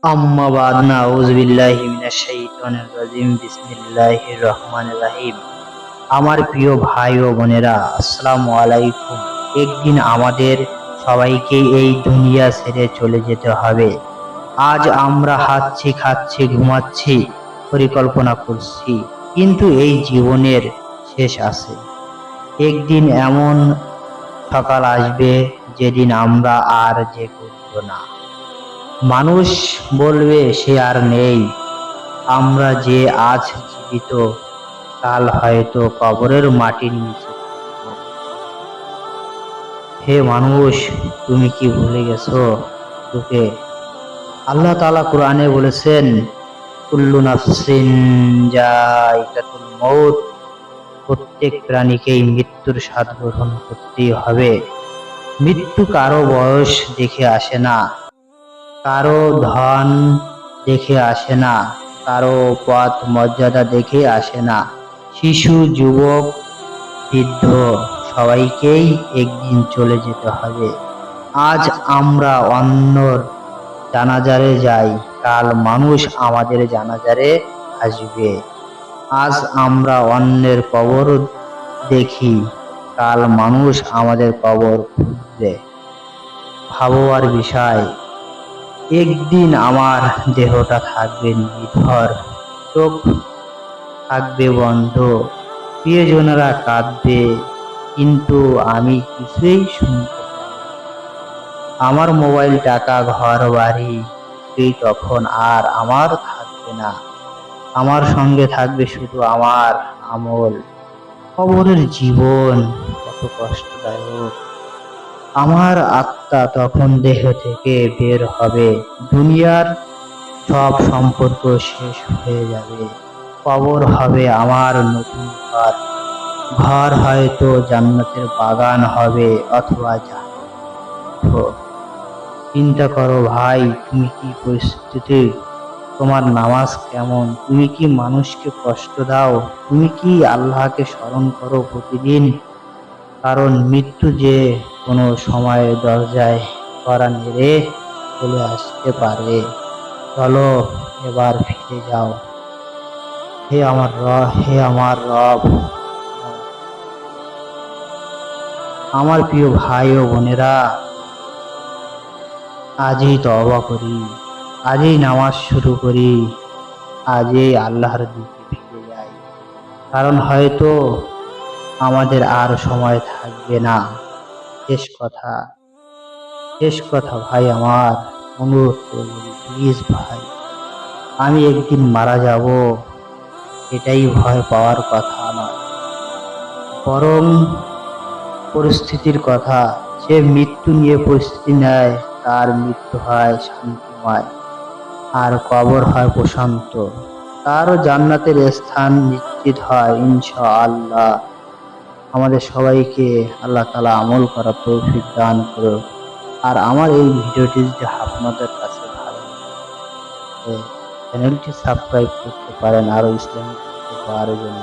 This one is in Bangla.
আম্মা বাদ নাউযু বিল্লাহি মিনাশ শাইতানির রাজিম বিসমিল্লাহির রহমানির রহিম। আমার প্রিয় ভাই ও বোনেরা, আসসালামু আলাইকুম। একদিন আমাদের সবাইকে এই দুনিয়া ছেড়ে চলে যেতে হবে। আজ আমরা হাঁটছি, খাচ্ছি, ঘুমাচ্ছি, পরিকল্পনা করছি, কিন্তু এই জীবনের শেষ আছে। একদিন এমন সকাল আসবে যেদিন আমরা আর করব না। মানুষ বলবে সে আর নেই। আমরা যে আজ জীবিত, কাল হয়তো কবরের মাটির নিচে থাকবো। হে মানুষ, তুমি কি ভুলে গেছো তোকে? আল্লাহ তাআলা কোরআনে বলেছেন, কুল্লু নাফসিন যায়কাতুল মউত, প্রত্যেক প্রাণীকেই মৃত্যুর স্বাদ গ্রহণ করতেই হবে। মৃত্যু কারো বয়স দেখে আসে না, কারো ধন দেখে আসে না, কারো পদ মর্যাদা দেখে আসে না। শিশু, যুবক, বৃদ্ধ সবাইকেই একদিন চলে যেতে হবে। আজ আমরা অন্যর জানাজারে যাই, কাল মানুষ আমাদের জানাজারে আসবে। আজ আমরা অন্যের কবর দেখি, কাল মানুষ আমাদের কবর খুঁজবে। ভাবার বিষয়, একদিন আমার দেহটা থাকবে নিথর, চোখ থাকবে বন্ধ, প্রিয়জনেরা কাঁদবে, কিন্তু আমি কিছুই শুনতে পাবো না। আমার মোবাইল, টাকা, ঘর বাড়ি কিছুই তখন আর আমার থাকবে না। আমার সঙ্গে থাকবে শুধু আমার আমল। কবরের জীবন কত কষ্টদায়ক। আমার আত্মা তখন দেহ থেকে বের হবে, দুনিয়ার সব সম্পর্ক শেষ হয়ে যাবে। কবর হবে আমার নতুন ঘর। ঘর হয়তো জান্নাতের বাগান হবে, অথবা জাহান্নাম। চিন্তা করো ভাই, তুমি কি পরিস্থিতি? তোমার নামাজ কেমন? তুমি কি মানুষকে কষ্ট দাও? তুমি কি আল্লাহকে স্মরণ করো প্রতিদিন? কারণ মৃত্যু যে কোনো সময় দরজায় কড়া নেড়ে চলে আসতে পারে। চলো এবার ফিরে যাও। হে আমার রব, আমার প্রিয় ভাই ও বোনেরা, আজই তওবা করি, আজই নামাজ শুরু করি, আজই আল্লাহর দিকে ফিরে যাই। কারণ হয়তো আমাদের আর সময় থাকবে না। শেষ কথা, শেষ কথা ভাই আমার, অনুরোধ করে বলি, প্লিজ ভাই, আমি একদিন মারা যাব, এটাই ভয় পাওয়ার কথা নয়, বরং পরিস্থিতির কথা। যে মৃত্যু নিয়ে প্রস্তুতি নেয়, তার মৃত্যু হয় শান্তিময়, আর কবর হয় প্রশান্ত। তারও জান্নাতের স্থান নিশ্চিত হয় ইনশাআল্লাহ। আমাদের সবাইকে আল্লাহ তাআলা আমল করার তৌফিক দান করুন। আর আমার এই ভিডিওটি যদি আপনাদের কাছে ভালো লাগে, চ্যানেলটি সাবস্ক্রাইব করতে পারেন আরো ইসলামিক ভিডিও পাওয়ার জন্য।